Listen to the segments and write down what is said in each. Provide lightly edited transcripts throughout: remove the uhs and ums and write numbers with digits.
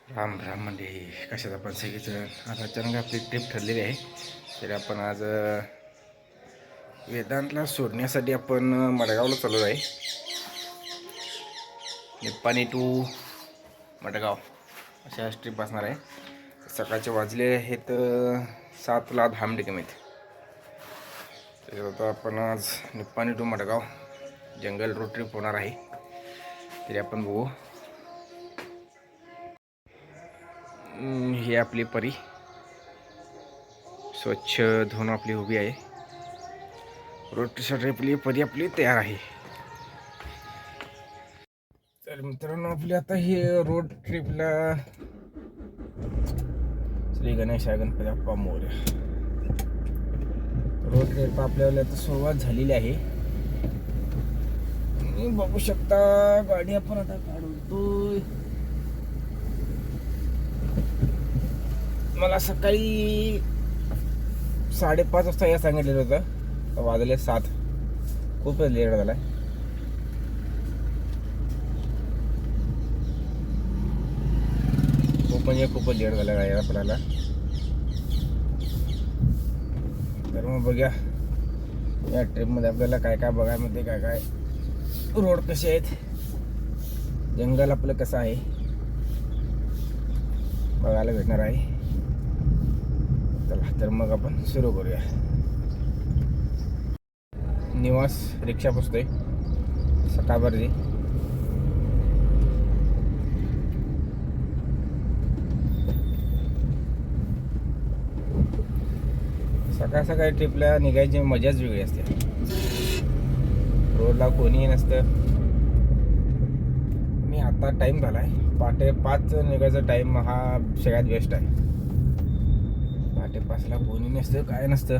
राम राम म्हणजे कशात आपण सगळेजण आज अचानक आपली ट्रिप ठरलेली आहे. तरी आपण आज वेदांतला सोडण्यासाठी आपण मडगावला चाललो आहे. निप्पाणी टू मडगाव अशा ट्रिप असणार आहे. सकाळचे वाजले आहेत 7ला 10 मिनिटे कमीत. त्याच्यात आपण आज Nippani to Madgaon jungle road trip होणार आहे. तरी आपण बघू. ही आपली परी स्वच्छ धुवून आपली उभी आहे. रोड ट्रिपसाठी आपली परी आपली तयार आहे. तर मित्रांनो आपली आता ही रोड ट्रिपला श्री गणेश गणपती बाप्पा मोरया रोड ट्रिप आपल्याला आता सुरुवात झालेली आहे. बघू शकता गाडी आपण आता काढतोय. मला सकाळी 5:30 वाजता या सांगितलेलं होतं. वाजले 7. खूपच लेट झाला. खूपच लेट झाला आहे आपल्याला. तर मग बघूया या ट्रिपमध्ये आपल्याला काय काय बघायला मिळते, काय काय रोड कसे आहेत, जंगल आपलं कसं आहे बघायला भेटणार आहे. चला तर मग आपण सुरू करूया. निवास रिक्षा पोचतोय सकाळभरची. सकाळी ट्रिपला निघायची मजाच वेगळी असते. रोडला कोणीही नसतं. मी आता टाईम झाला आहे 5:30 निघायचा टाईम हा सगळ्यात बेस्ट आहे. 5:30ला कोणी नसतं, काय नसतं.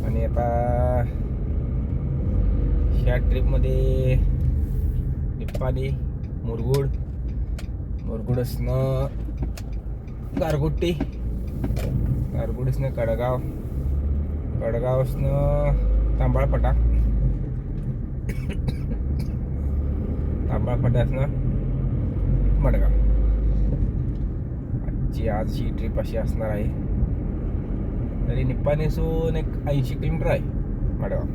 आणि आता ह्या ट्रिपमध्ये निप्पाणी मुरगुडसनं गारगोटीसनं कडगावसनं तांबाळपाट्यासनं मडगाव. आज ही ट्रिप अशी असणार आहे. तरी निप्पाणीसून एक 80 किलोमीटर आहे मडगाव.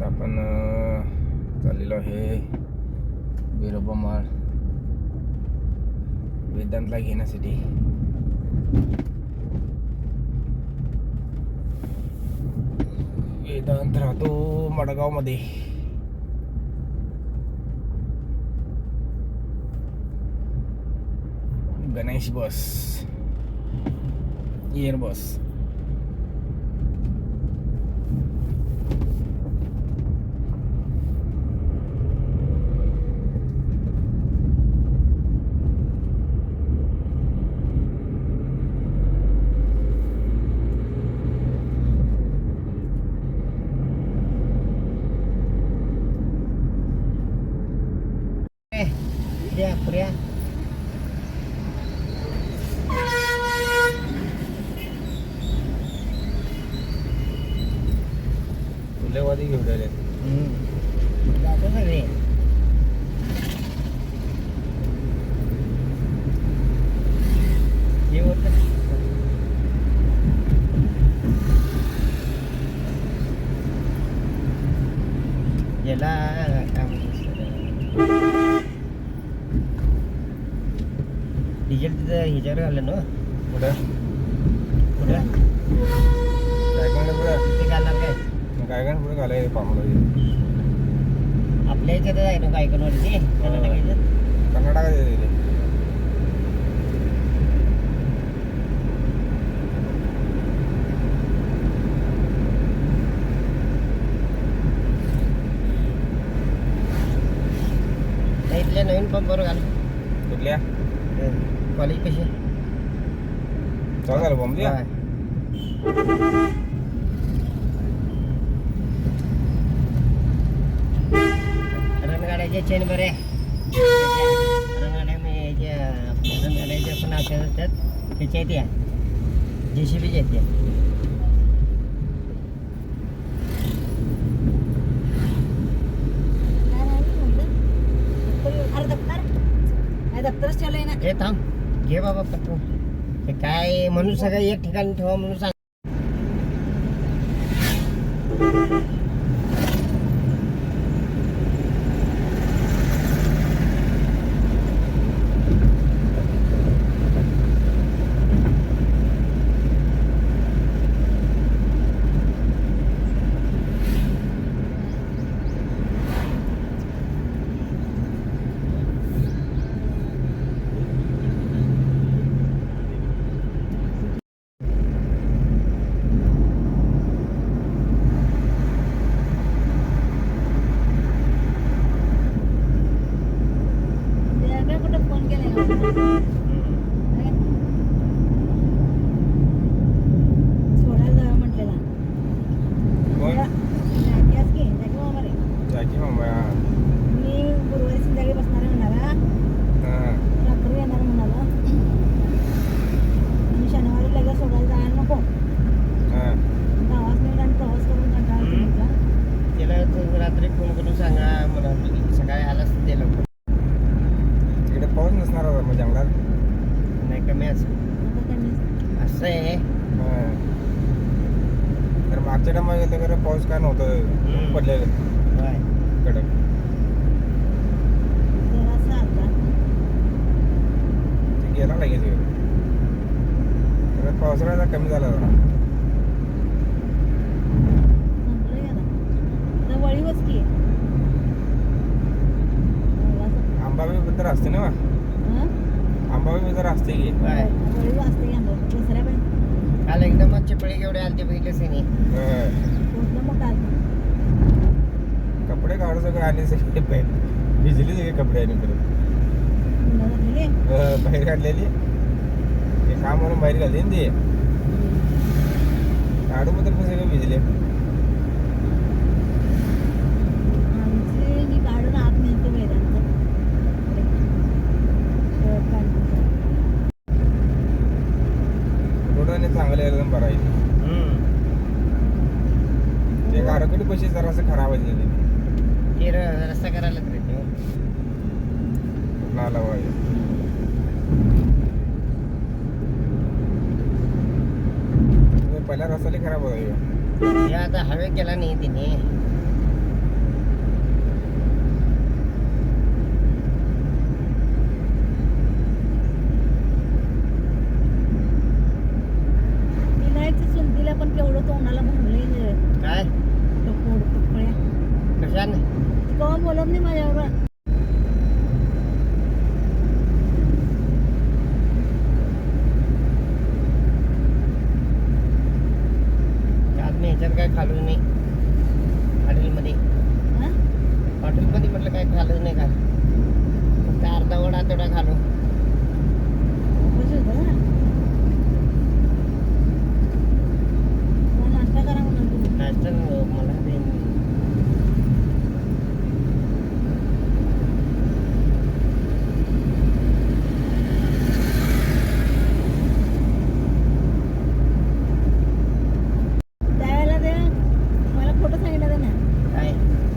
आपण चाललेलो आहे बिरोबा माळ वेदांतला घेण्यासाठी. वेदांत राहतो मडगावमध्ये. गणेश बस, एअर बस. पुऱ्या फुलेवादी घेऊन राहिले. जातो सगळे. हे होत याला डिझेल तिथं ह्याच्यावर घाललं ना. कुठं ते घालणार काय पुढे घालाय पामला आपल्या ह्याच्यात आहे ना गायकनवरती कर्नाटकात इथल्या नवीन पंपावर घाल. कुठल्या कॉलेज पैसे चालू झालं बॉम्ब होय. रणगाड्याच्या चेन बरे रणगाड्याच्या पण असतात त्याच्या येते JCB येते. हे थांब घे बाबा पटकन. हे काय म्हणून सगळं एक ठिकाणी ठेवा म्हणून सांग. जायची मामा मी गुरुवारी संध्याकाळी बसणार आहे म्हणाला. हां रात्री येणार म्हणाला. आणि शनिवारी लगेच सोडायला जायला नको. हां गावात नाही आणि प्रवास करून कंटाळा येतो म्हटला. त्याला तू रात्री फोन करून सांगा मला सकाळी आलास ते लवकर. तिकडे पाऊस नसणार होता मग जंगलात. नाही कमी असं आता त्यांनी असं आहे. हां तर मागच्या टायमा गेलं तर पाऊस काय नव्हतं पडलेलं होय. कडक. जरासा आलता. ते गेला लगेच तर पावसाळ्याचा कमी झाला जरा. संपलं गेला. आता वळीवच की. आंबाबाई तर असते ना आंबाबाई तर असते की. होय. वळीव असते की आंबा. दसऱ्या पण काल एकदमच चिपळी केवढे आलते बघितलेच नाही. पोचलं मग काल. कपडे काढू सगळं आणि सगळे भिजली सगळे कपडे आणि परत मुलं झालेली. बाहेर काढलेली ते काम म्हणून बाहेर घालते ना ते काढू पण सगळे भिजले. आमचे मी काढून आत नेते मैदानचं. Shirt pant. रोडाने चांगलं एकदम बरं आहे. ते गारगोटी पैसे जरासं खराब आहे ते ते रस्ता करायला तर येते हो. नाला वाय पहिला रस्ता लई खराब होता ह्यो. हे आता हवे केला नाही तिने. विनायकच्या सुंदीला पण केवढं तोंडाला भरलंय काय टपोळ्या. कशाने केव्हा बोलत नाही माझ्याबरोबर. आज मी ह्याच्यात काय खाल्लो नाही. हॉटेलमध्ये हा? हॉटेलमध्ये म्हटलं काय खाल्लं नाही का. फक्त अर्धा वडा तेवढा खालो. उपाशी होतं ना. मग नाश्ता करा म्हणून तुम्ही. नाश्ता मला ते त्यावेळेला ते मला खोटं सांगितलं ते ना. काय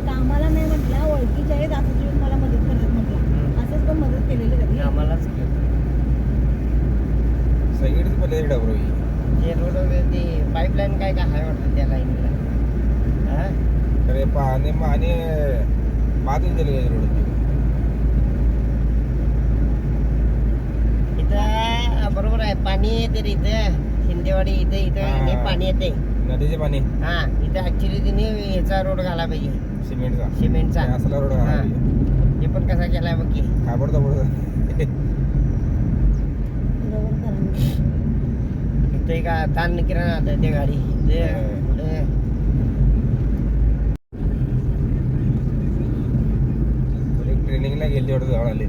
कामाला नाही म्हटलं ओळखीचे आहेत असं जीवन मला मदत करतात म्हटलं. असंच पण मदत केलेली कधी. आम्हालाच सगळीकडेच पडले डबरो ही. ते रोड ते पाईपलाईन काय काय आहे वाटतं त्या लाईनला. हा अरे पाणी आणि मातून दिले रोड इथं बरोबर आहे. पाणी येते रे इथं शिंदेवाडी इथं इथं हे पाणी येते. नदीचे पाणी हा इथं ऍक्च्युली तिने ह्याचा रोड घाला पाहिजे सिमेंटचा सिमेंटचा. असला रोड हा. घालायला पाहिजे. हे पण कसा केलाय बघ की. ताबडतोब बरोबर करा. इथे का ताण किराणा आता ते गाडी ते पुढे ट्रेनिंगला गेली एवढं जवळ आले.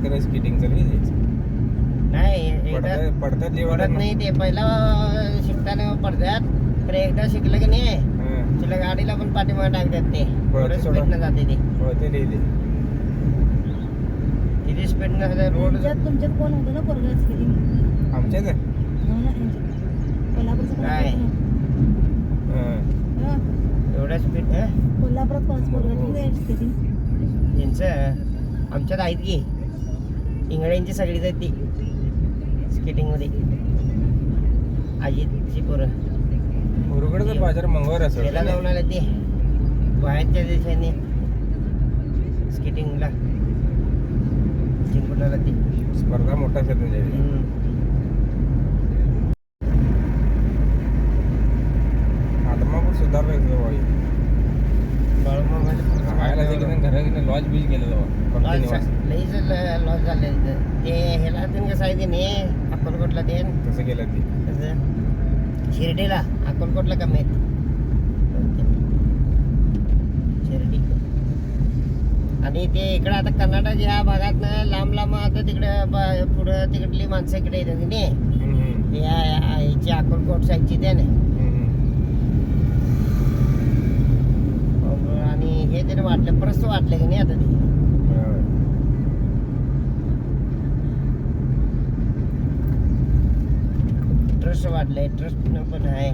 करायचं स्केटिंगचं नाही नाही एकदा पडतात जे पडत नाही ते पहिला शिकताना पडतात तर एकदा शिकलं की नाही तुला गाडीला पण पाठीमागे टाकतात ते पळते सोडा. स्पीडनं जाते ते ते लिहिले किती स्पीडनं रोड तुमच्यात कोण होतं ना पोरगा स्केटिंग आमच्याच आहे. कोल्हापूरचं काय? एवढ्या स्पीड कोल्हापुरात कोणाचं पोरगा स्केटिंग त्यांचं आमच्यात आहेत की इंगळ्यांची सगळीच आहेत ती स्केटिंगमध्ये अजितची पोरं मुरुगडचा बाजार मंगळवार असेल त्याला जाऊन आले ते बाहेरच्या देशाने स्केटिंगला जिंकून आला ते स्पर्धा मोठा असेल तुझ्या आत्मापूर सुधारलं वाई खायला घरा की लॉज बीज गेलं लईच लॉस झाले ते ह्याला कसं आहे ते नाही अक्कलकोटला ते कसं गेलं ते कसं शिर्डीला अक्कलकोटला कमी आहेत शिर्डी आणि ते इकडं आता कर्नाटक या भागात लांब लांब आता तिकडे पुढं तिकडली माणसं इकडे येतात की नाही ह्याची अक्कलकोट साईडची त्या नाही आणि हे तरी वाटलं प्रस्त वाटलं की नाही आता ते ट्रस्ट वाटलंय ट्रस्ट पण आहे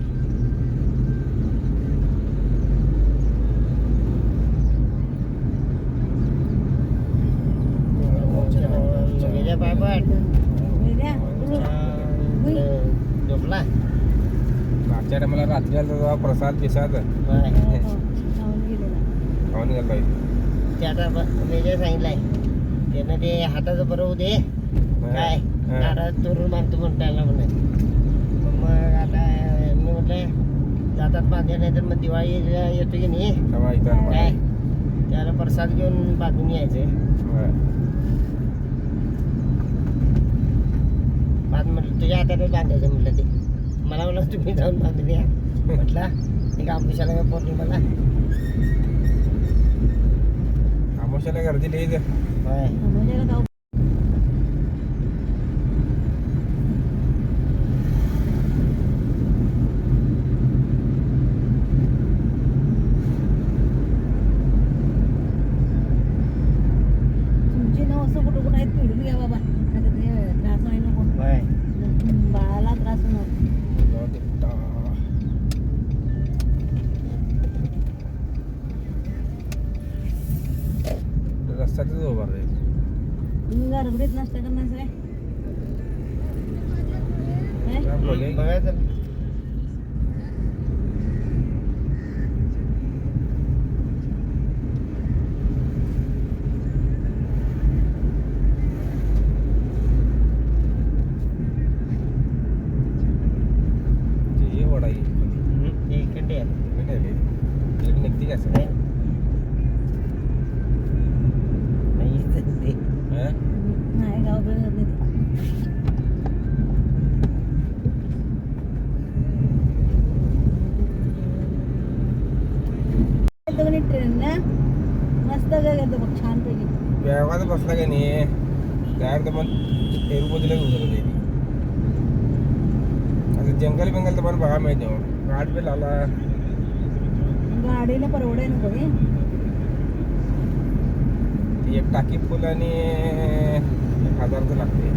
झोपला मागच्या टायमाला रात्री आला तेव्हा प्रसाद पिसाद खाऊन गेला ते आता वेगळं सांगितलंय त्यानं ते हाताचं बरं होते काय नारळ तोरून बांधतो म्हणतायला म्हणे मग आता मी म्हटलं जातात बांधल्या नाही तर मग दिवाळी येतो की नाही काय त्याला प्रसाद घेऊन बांधून यायचं बांध म्हटलं तुझ्या हाताने बांधायचं म्हटलं ते मला म्हटलं तुम्ही जाऊन बांधून या म्हटलं एक आंबुशाला पौर्णिमाला आमोशाला गर्दी लिहित होय तुमची नाव असं कुठं कुठं आहेत पिढून घ्या बाबा आता ते त्रास नाही नको होय बाळाला त्रास होणार रस्त्यातच उभा रे तुम्ही गडबडीत नाश्ता करणार काय बघायचं हे वडाई इकडे निघते का सर नाही गाव बघत नाही ट्रेन ना मस्त गेलो बघ छान पैकी बेळगावात बसला का नाही त्यावर तर पण तिरुपतीला उतरत असं जंगल बिंगल तर पण बघा माहिती घाट बिल आला गाडीला परवडाय नको रे एक टाकी फुल आणि 1000 लागते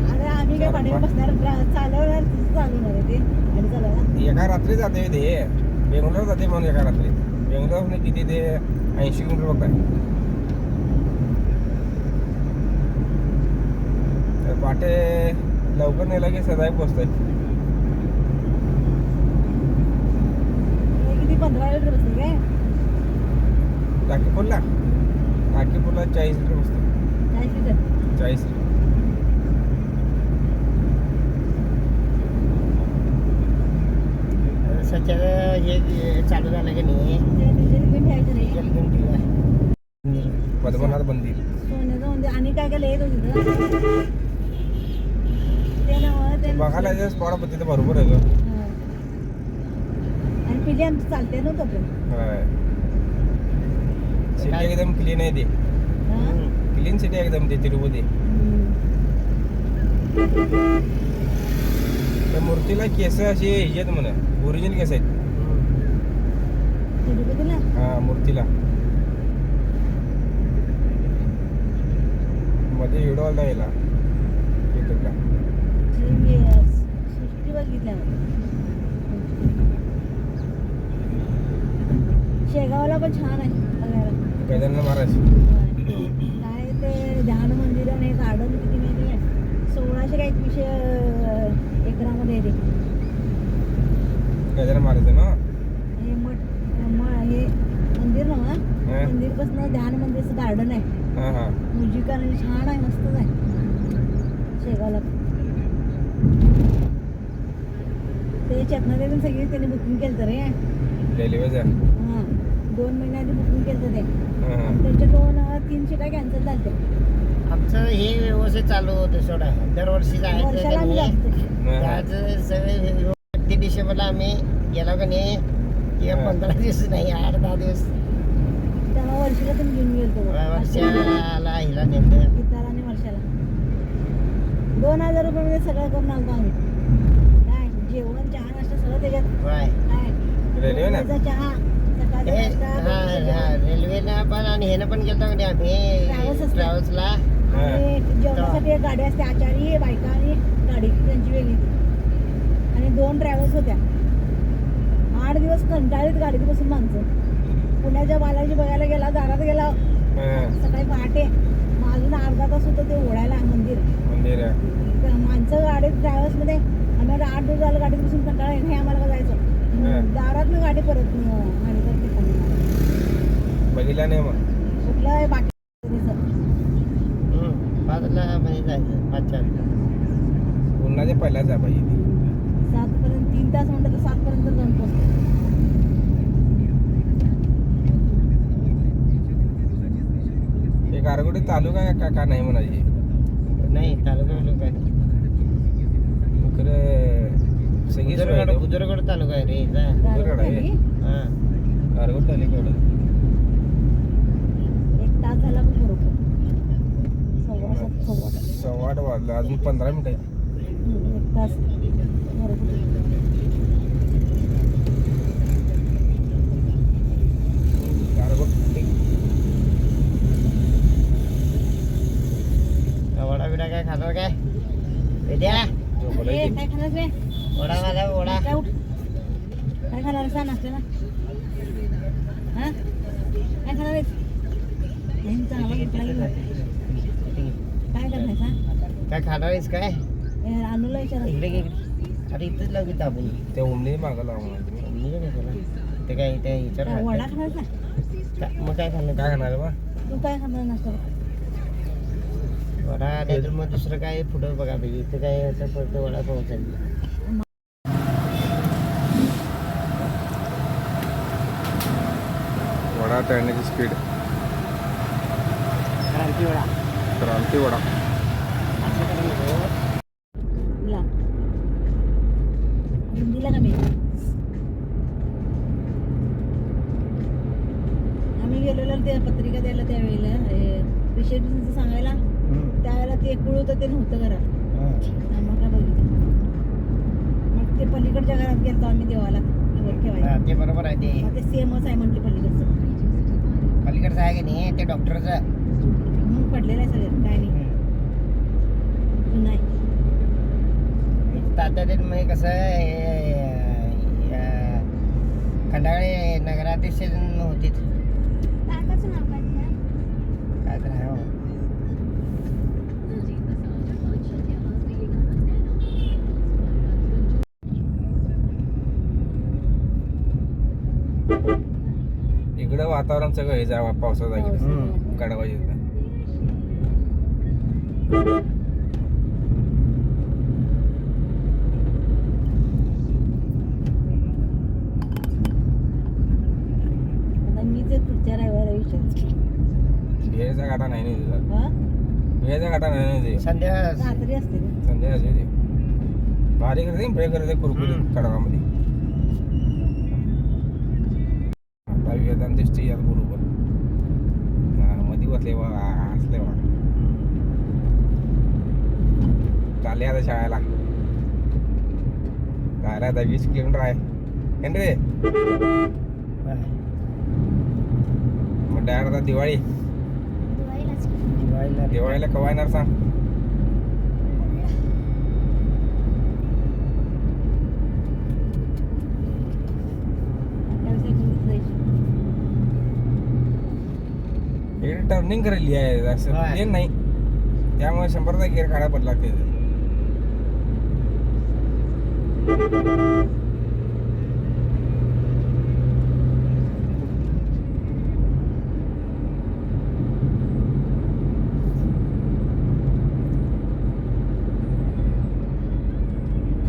अरे आम्ही काय पाठीवर बसणार चालवणार ते गाडी चालवणार एका रात्री जाते ते बेंगलोर जाते म्हणून एका रात्री बेंगलोर किती ते 80 किलोमीटर बघताय पाटे लवकर नेला की सदाय पोचतंय किती 15 लिटर बसते काय टाकी फुलला 40 लिटर बसते 40 लिटर सध्या हे चालू झालं की नाही डिझेल घेऊन ठेवूया पद्मनाथ मंदिर सोन्याचं म्हणजे आणि काय काय लिहित होती ते ना ते बघायला जे स्पॉट पण तिथे बरोबर आहे गं. आणि पिढी आमची चालते नव्हतं पण होय. सिटी एकदम क्लीन आहे ते, हा? क्लीन सिटी एकदम ते तिरुपती. त्या मूर्तीला केस अशी ह्याच्यात म्हणा ओरिजिनल केस आहेत. तिरुपतीला हा मूर्तीला मध्ये व्हिडिओ आला याला युट्यूबला. सृष्टी बघितल्यावर शेगावला पण छान आहे बघायला. गजानन महाराज काय ते ध्यान मंदिर आणि गार्डन किती माहिती आहे 1600 काय 2100 एकरामध्ये आहे ते. गजानन महाराज ना. हे हे मंदिर ना मंदिर पासून ध्यान मंदिरचं गार्डन आहे. हा हा म्युझिक आणि छान आहे मस्तच आहे शेगावला. ते चटणादेवी सगळी त्यांनी बुकिंग केलं तर रे. रेल्वेचा. हां 2 महिन्या आधी बुकिंग केलं ते. हा हा त्याच्या 2-3 सीटा कॅन्सल झाल्या. आमचं हे व्यवस्थित चालू होतं सोडा. दरवर्षी वर्षाला आम्ही जायचं. जातो. आज सगळे 31 डिसेंबरला आम्ही गेलो का नाही किंवा 15 दिवस नाही 8-10 दिवस तेव्हा वर्षाला तुम्ही घेऊन गेलतो वर्षाला हिला नेलं. गीताला आणि वर्षाला 2000 रुपये मध्ये सगळं करून आलतो आम्ही. काय जेवण चहा नाश्ता सगळं त्याच्यात. होय. काय रेल्वे ना. रोजचा चहा सकाळचा हे नाश्ता दुपारचं जेवण. रेल्वेला पण आणि ह्यानं पण गेलो का नाही Travels आम्ही असते. ट्रॅव्हल्सला. आणि जेवणासाठी एक गाडी असते आचारी बायका आणि गाडी त्यांची वेगळी. आणि 2 ट्रॅव्हल्स होत्या. 8 दिवस कंटाळीत गाडीत बसून माणसं. पुण्याच्या बालाजी बघायला गेला दारात गेला हा, सकाळी पहाटे. मग अजून अर्धा तास होतं ते ओढायला मंदिर. मंदिर आहे. माणसं गाडीत ट्रॅव्हल्स मध्ये आम्ही आता 8 दिवस झालं गाडीत बसून कंटाळा आहे नाही आम्हाला का जायचं. दारात गाडी परत गाडी बघितला नाही मग. कुठलं बाकी पाचला म्हणजे जायचं 5-4. पुन्हा पहिला जा पाहिजे. 7 पर्यंत 3 तास म्हणतात तर 7 पर्यंत जाऊन पोहोचतो. एक गारगोडी तालुका आहे का नाही म्हणायची. नाही तालुका काय सगळी सोय आहे. बुजुर्गड तालुका आहे रे इथं. बरोबर आहे. गाडी हा. गारगोड तालुका एवढं. 1 तास झाला पण बरोबर 7:15 8:15 वाजलं अजून 15 मिनिटं आहेत. 1 तास बरोबर. गारगोड वडा बिडा काय खाणार काय विद्या झोपलं ए, की. काय खाणार बे? वडा माझा वडा. काय उठ. काय खाणार आहेस सांग नाश्त्याला? हा? काय खाणार आहेस? नाही, चांगला कुठला घेऊन. काय करणार आहेस, हा? काय खाणार आहेस काय ए, अनुला विचारा. इकडे घे. अरे इथंच लावू की दाबून. त्या उमनी मागं लावा म्हणायचं. मी काय केलं? ते काय ते विचार काय वडा खाणार ना? मग काय खाणार काय खाणार बा. तू काय खाणार नाश्त्याला? वडा नाहीतर मग दुसरं काय पुढं बघा पाहिजे. इथं काय असं पडतं वडा पोहोचायला. वडा तळण्याची स्पीड. क्रांती वडा क्रांती वडा. असं करून नको. ला. हिंदीला का मी? आम्ही गेलेलो ते पत्रिका द्यायला त्यावेळेला रिसेप्शनचं सांगायला त्यावेळेला ते कुळ होतं ते नव्हतं घरात. आम्हाला काय बघितलं. मग ते पलीकडच्या घरात गेलतो आम्ही देवाला ठेवायला. ते बरोबर आहे. ते मग ते सेमच आहे म्हणते पलीकडचं. पलीकडचं आहे की नाही ते डॉक्टरचं म्हणून पडलेलं आहे सगळं काय नाही नाही. तात्या मध्ये कसं खंडाळे नगराध्यक्ष होते. काकाचं नाव काय तिला? काय तर आहे हो. इकडं वातावरण सगळं हे जावा पावसाचं इकडे कडवा येत. आता मीच आहे पुढच्या रविवारी विचार. बिहारचा काटा नाही ना तुझा. हा? बिहारचा काटा नाही ना ते. संध्या रात्री असते ते. संध्याकाळी ते बारीक करते फ्राय करते कुरकुरीत कडवामध्ये. आता वेदांत दिसते यात बरोबर. बसले बघा असले बघा. चालले आता शाळेला. जायला आता 20 किलोमीटर आहे रे. मग डायरेक्ट आता दिवाळी. दिवाळीला केव्हा येणार सांग? इकडे टर्निंग करायली आहे असं होय. प्लेन नाही, त्यामुळे 100चा गिअर काढा पडला लागते.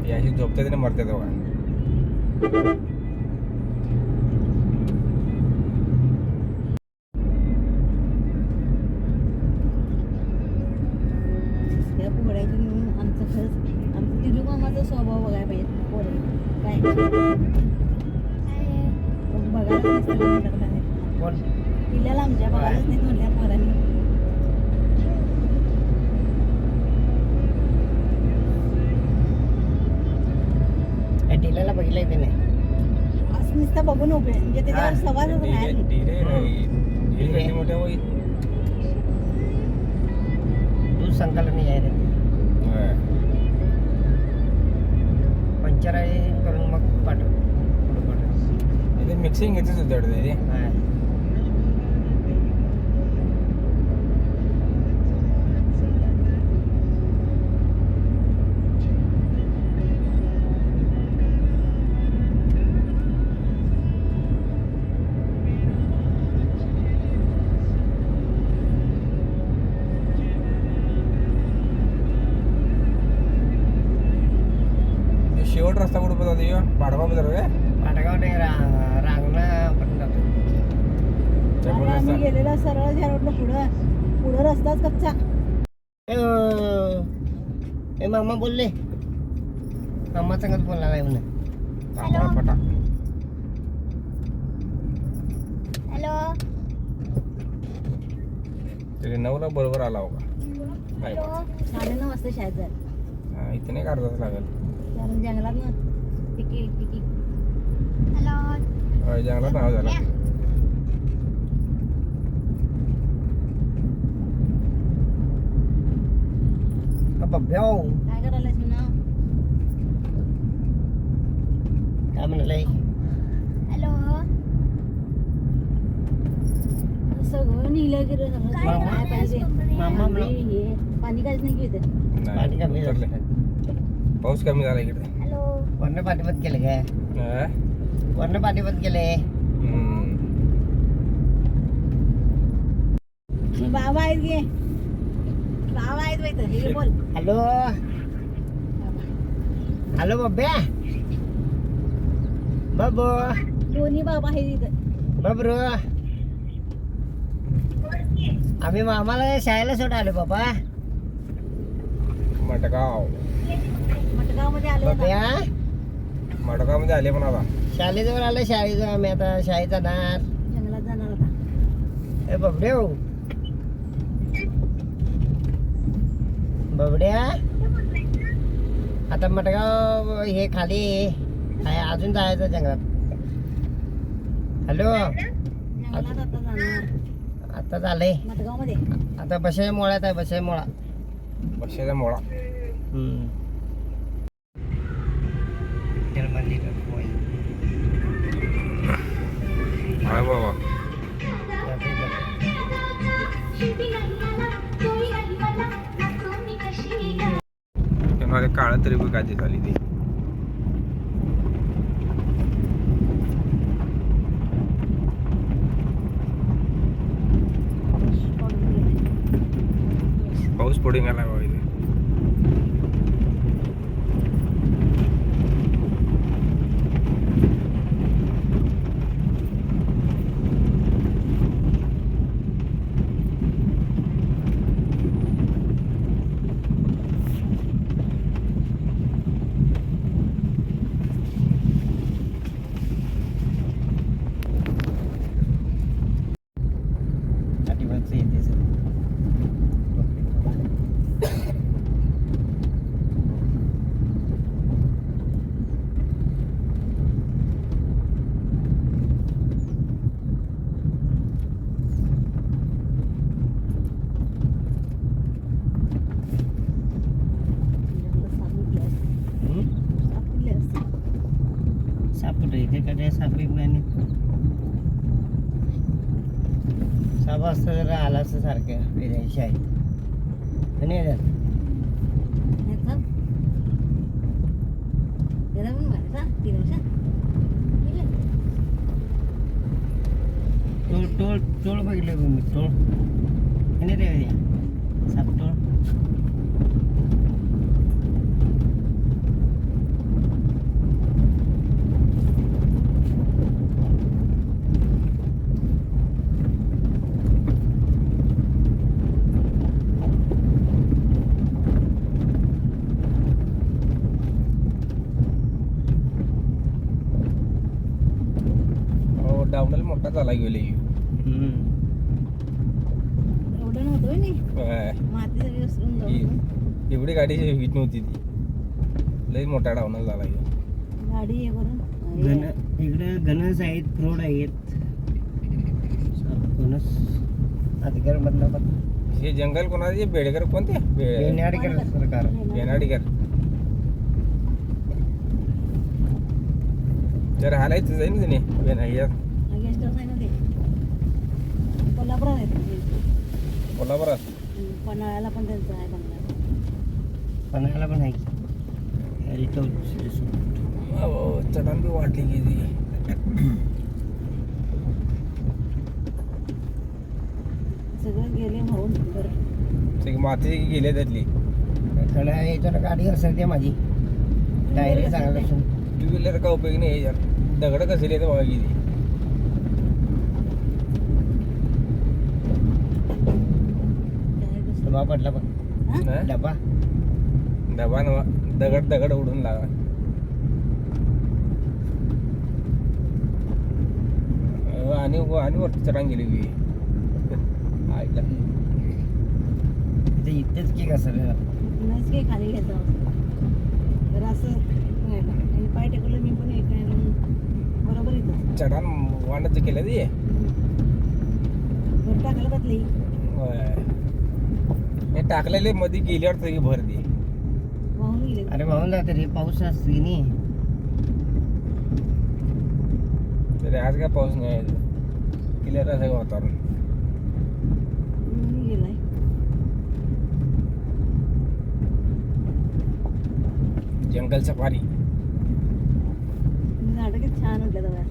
याची झोपते त्याने मरते तेव्हा. त्या पोळ्याची म्हणून आमचं खरंच आमचं तिलू मामाचा स्वभाव बघायला पाहिजे. पोरं काय बघायला नसतं म्हटलं काय. कोण पिल्याला आमच्या बघायलाच नाही म्हटल्या पोरांनी. टिलाला बघितलंय त्याने. असं नुसतं बघून उपयोग म्हणजे त्याच्यावर सवालच राहिला नाही. मोठ्या वय दूध संकलन आहे रे. पंचर आहे करून मग पाठव. मिक्सिंग घेतच होते ते. शेवट रस्ता कुठं बदलतो? पाडवा बदल पाटगाव नाही रांगणा पण जातो. आणि आम्ही गेलेला सरळ ज्या रोडला पुढं रस्ताच कच्चा. ए मामा बोलले. मामा सांगत बोलला नाही म्हणून. पटा हॅलो. तरी 9ला बरोबर आला होगा. 9:30 वाजता शाळेत जाईल. इथे नाही अर्धाच लागेल. कारण जंगलात ना टिकी. हॅलो. जंगलात नाव झालं. बब्याव काय करायला ना? काय म्हणालाय? हॅलो. सगळं निघलं की रे सगळं. काय पाहिजे? मामा म्हणा. हे पाणी काहीच नाही घेत. पाणी कमी झालं. पाऊस कमी झाला इकडे. हॅलो. वर्ण पाठीपत केले काय? वर्ण पाठीपत केले. बाबा आहेत गे. बाबा आहेत बाई तर. हे बोल. हॅलो. हॅलो बब्या. बाबू. दोन्ही बाबा आहेत इथं. बाबरू. आम्ही मामाला शाळेला सोडा आलो बाबा. मटगाव मटगावमध्ये आलो ना. बब्या मटगावमध्ये आले पण आता. शाळेजवळ आलं. शाळेजवळ आम्ही आता शाळेत जाणार. जंगलात जाणार आता. ए बबड्या. बबड्या आता मटगाव हे खाली आहे. अजून जायचं जंगलात. हॅलो. जंगलात आता जाणार. आता झालंय. मटगावमध्ये. आता बशाच्या मोळ्यात आहे. बशाच्या मोळा. बशाचा मोळा. बाबा काळ तरी बी गादी झाली ती. पाऊस पडून गेला बाबा इथे. पाठीमागचं येते सर. इथे कडे साप एक नाही साप असतं जर आला असतं सारखं फिरायची आहे आणि हे चल. त्याला पण मार, चल, 3 वर्ष. ठीक आहे. टोळ बघितलं मी टोळ आणि रे साप टोळ हो डाऊनल मोठा झाला गेले एवढं नव्हतं होय नाही. माती सगळी उसरून जाऊ. एवढी गाडी हिट नव्हती ती लई मोठा डाऊनल झाला ह्यो. गाडी हे करून इकडे गणस आहेत फ्रोड आहेत गणस अधिकार मधला पण हे जंगल कोणाचे बेडेकर कोणते बेनाडकर सरकार बेनाडीकर जर हालायचं जाईल ना तिने बेनाडीकर गेस्ट हाऊस आहे ना ते कोल्हापुरात आहे ते. कोल्हापुरात पन्हाळ्याला पण त्यांचं आहे बंगला. पन्हाळ्याला पण आहे रिटोल चढण बी वाटली गेली सगळं गेले भाऊन बरं. सगळी माती गेले त्यातली कडा याच्यावर गाडी असेल ते माझी डायरेक्ट चांगलं असून टू व्हीलर का उपयोग नाही यार दगड कसे येते बघा गेली काय कसं. डबा पडला पण हा? डबा डबा नवा दगड दगड उडून लागा आणि वरती चढान गेली की आईला ते इथेच की कसं नाहीच काही खाली घ्यायचं तर असं व्हायला. आणि पाय टेकवलं मी पण एक बरोबर येतं. चढान वाढत केलं ते बरं टाकायला बदली हे टाकलेले मध्ये गेल्यावर सगळी भर दे वाहून गेले. अरे वाहून जाते रे पाऊस असते नी तरी आज काय पाऊस नाही क्लिअर आहे सगळं वातावरण वाहून गेलाय. जंगल सफारी झाडं किती छान उठल्या तेव्हा.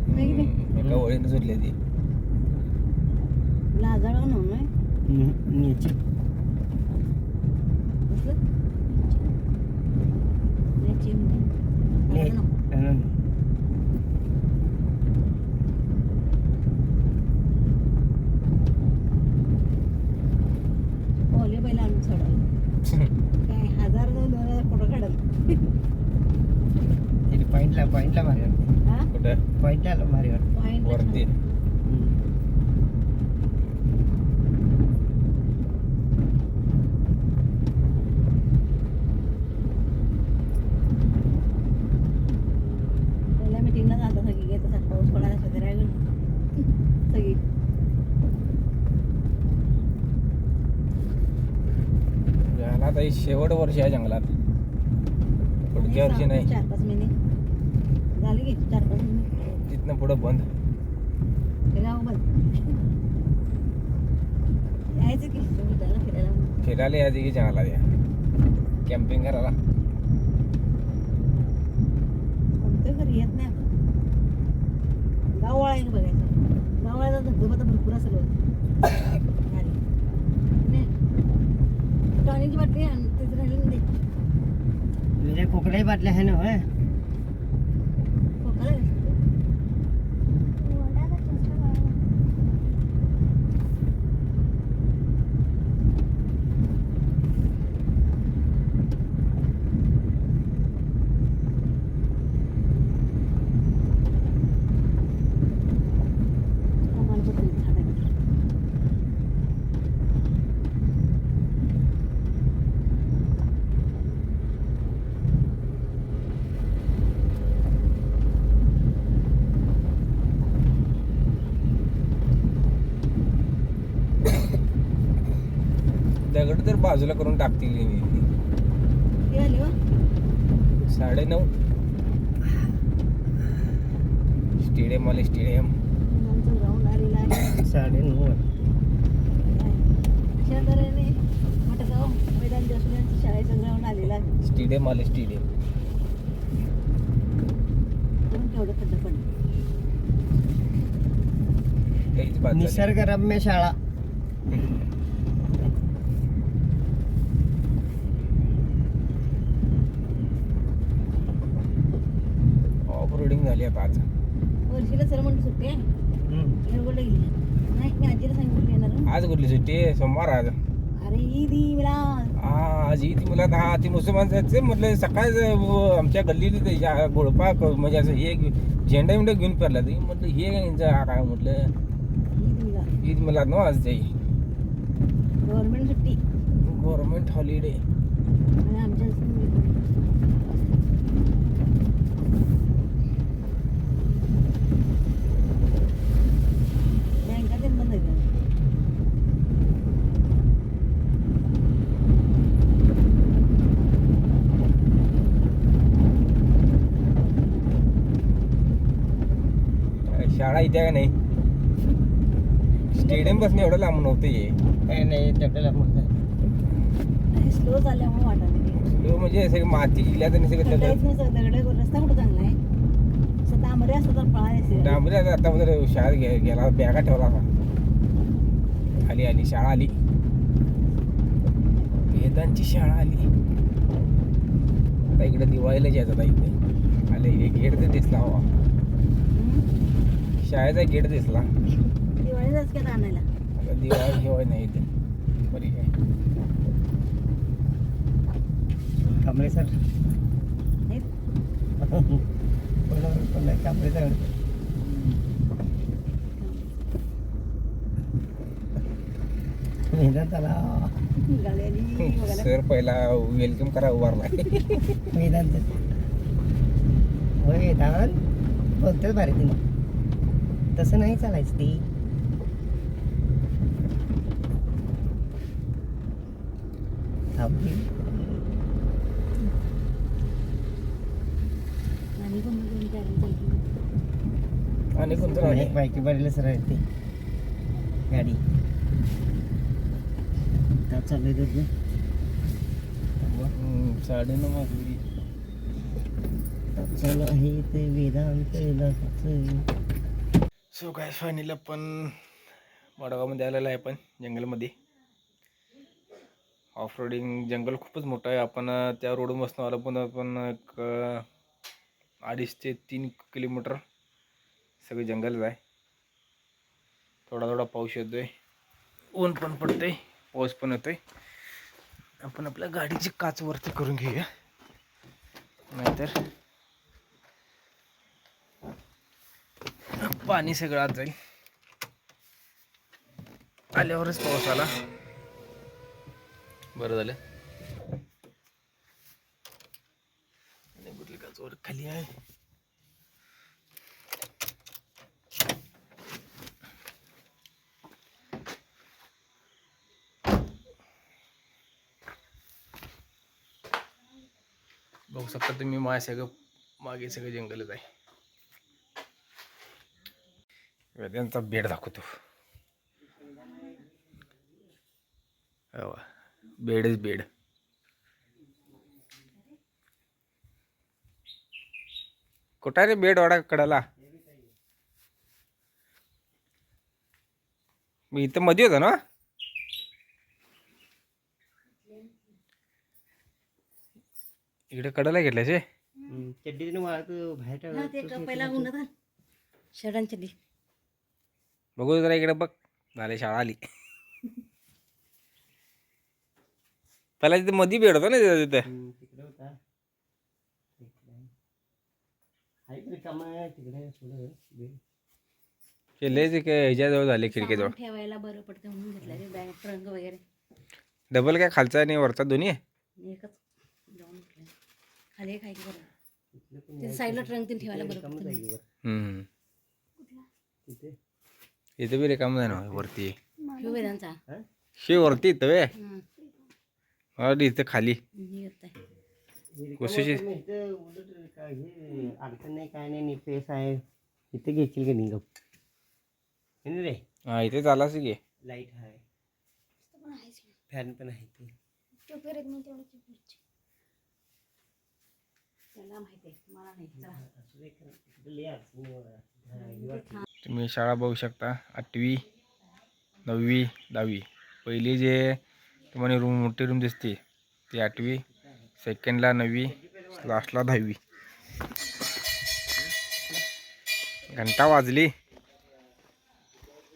नाही की नाही? एका ओळीनं सुटले ती लाजाळू नव्हे नीचे कसलं नाही चिमणी. ने- लाजाळू नको. ओले बैल आणून सोडायला काय 1000-2000 फोटो काढत. पॉइंटला भारी वाटते हा कुठं पॉइंटला भारी वाटते पॉइंट वरती पहिल्या मिटिंगला जाता सगळी घेत असा पाऊस पडायला सगळं राहिलं सगळी झाला आता हे शेवट वर्ष आहे जंगलात पुढच्या वर्षी नाही 4-5 महिने झाले की 4-5 महिने तिथनं पुढं बंद ते गाव बंद. यायचं की फिरायला फिरायला. फिरायला यायची की जंगलात या कॅम्पिंग करायला कोणतं घरी येत नाही आपण. गाववाळा आहे बघायचं. गाववाळ्याचा धबधबा तर भरपूर असेल टॉनिकची बाटली आणि तिथे राहिली ना ते मेरे कोकडाही बाटल्या आहे ना होय खोकाला दगड तर बाजूला करून टाकतील ते आले वा 9:30 स्टेडियम वाले स्टेडियम. आमचं ग्राउंड आलेलं आहे 9:30 अशा तऱ्हेने मटगाव मैदान देशमुख शाळेचं ग्राउंड आलेलं आहे. स्टेडियम वाले स्टेडियम. म्हणून केवढं खड्डं पडलं. काहीच बात झाली. निसर्गरम्य शाळा. ऑफ रोडिंग झाली आता आज. वर्षीला सर म्हणतो सुट्टी आहे एअरपोर्टला गेली नाही. मी आजीला सांगितलं येणार हं. आज कुठली सुट्टी आहे? सोमवार आज. अरे ईद मला आज ती मला दहा ती मुसलमानचे म्हटलं सकाळी आमच्या गल्लीत गोळपा म्हणजे असं हे झेंडा बिंडा घेऊन फिरला ती म्हटलं हे काय म्हटलं ईद मला ईद मला न आज ते गव्हर्नमेंट सुट्टी गव्हर्नमेंट हॉलिडे. आणि आमच्या बँका ते बंद आहेत. शाळा इथे का नाही स्टेडियम पासून एवढं लांब नव्हतं हे. काय नाही आपल्याला स्लो झाल्यामुळे वाटायला तो म्हणजे सगळं माती गेल्या तर सगळं दगड रस्ता कुठं चांगला आहे असं डांबरे असतं तर पळायचे. डांबरी आता म्हणजे शाळेत गेला बॅगा ठेवला होता. आली शाळा आली. वेदांची शाळा आली. आता इकडे दिवाळीला जायचं आता इकडे आले हे गेट तर दिसला हवा. शाळेचा गेट दिसला. दिवाळीलाच काय आणायला आता दिवाळी घेवाय नाही इथे बरी काय. कांबळे सर नाही कांबळे सर मैदान त्याला गाड्यानी बघायला सर पहिला वेलकम करा उभारलाय. मैदान होय मैदान बोलतेच भारी तिने तसं नाही चालायचं ती. आणि पण मग चालली आणि कोणतं राहिले बायकी बारीला सर ती गाडी त्या चाललंय तर 9:30 वाजली. चालू आहे ते वेदांत सो काय फायनली आपण वडगावमध्ये आलेलं आहे. आपण जंगलमध्ये ऑफ रोडिंग जंगल खूपच मोठं आहे. आपण त्या रोडून बसणं आलं पण आपण एक 2.5 ते 3 किलोमीटर सगळं जंगलच आहे. थोडा पाऊस येतोय ऊन पण पडतंय पाऊस पण येतोय. आपण आपल्या गाडीची काच वरती करून घेऊया नाहीतर पाणी सगळं आत जाईल. आल्यावरच पाऊस आला बरं झालं. आणि कुठली काच वर खाली आहे. बघू शकता तुम्ही माझ्या सगळं मागे सगळं जंगलच आहे. वेद्यांचा बेड दाखवतो. बेडच बेड. कुठं रे बेड वाडा कडाला. मी इथं मध्ये होता ना. इकडे कडाला घेतल्याचे चड्डी बाहेर हा ते पहिला गुन्हा शर्टान चड्डी बघू जरा इकडे बघ. झाले शाळा आली. पहिला तिथे मध्ये बेड होता ना तिथे. तिकडे होता केले ह्याच्याजवळ झाले खिडकीजवळ ठेवायला बरं पडतं म्हणून घेतलं रे बॅग ट्रंक वगैरे. डबल काय खालचा आणि वरचा दोन्ही आहे. एकच जाऊन घेतलं खाली काय की बरं ते साईडला ट्रंक तीन ठेवायला बरं पडतं. इथे बी रिकाम आहे ना वरती. शिव वेदांचा शे वरती इथं वे इथं खाली अडचण नाही काय नाही फेस आहे इथे घेशील का नाही गप रे. हा इथे चालाच की. लाईट आहे, फॅन पण आहे ते. त्याला माहिती आहे, मला नाही. तुम्ही शाळा बघू शकता. 8वी 9वी 10वी. पहिली जे तुम्हाला रूम मोठी रूम दिसते ती 8वी, सेकंडला 9वी, लास्टला 10वी. घंटा वाजली,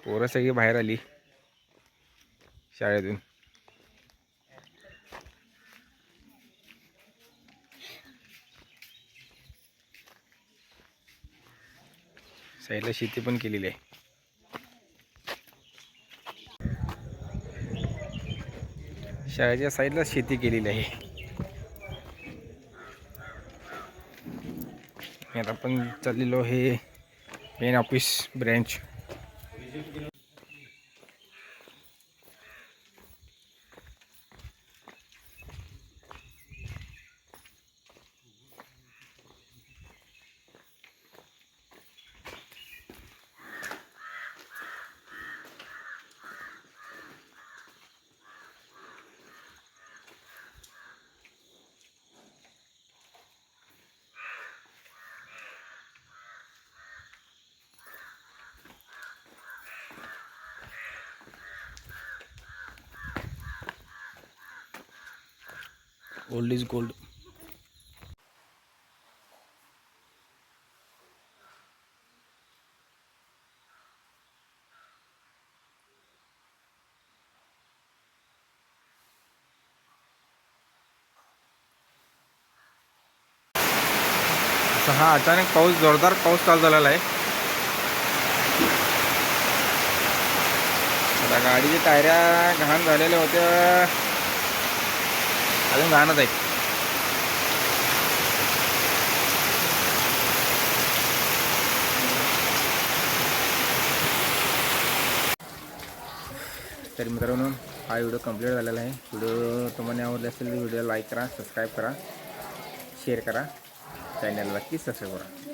पोरं सगळी बाहेर आली शाळेतून. साईडला शेती पण केलेली आहे. शाळेच्या साईडला शेती केलेली आहे. आता आपण चाललेलो हे main office branch. Old is gold. हा अचानक पाऊस, जोरदार पाऊस चालू झालेला आहे. आता गाडीच्या टायऱ्या घाण झालेल्या होत्या, अजून घाणच आहे. तर मित्रांनो, हा व्हिडिओ कंप्लीट झालेला आहे. व्हिडिओ तुम्हाला आवडला असेल तर व्हिडिओ लाईक करा, सबस्क्राईब करा, शेअर करा, चॅनलला नक्की सबस्क्राईब करा.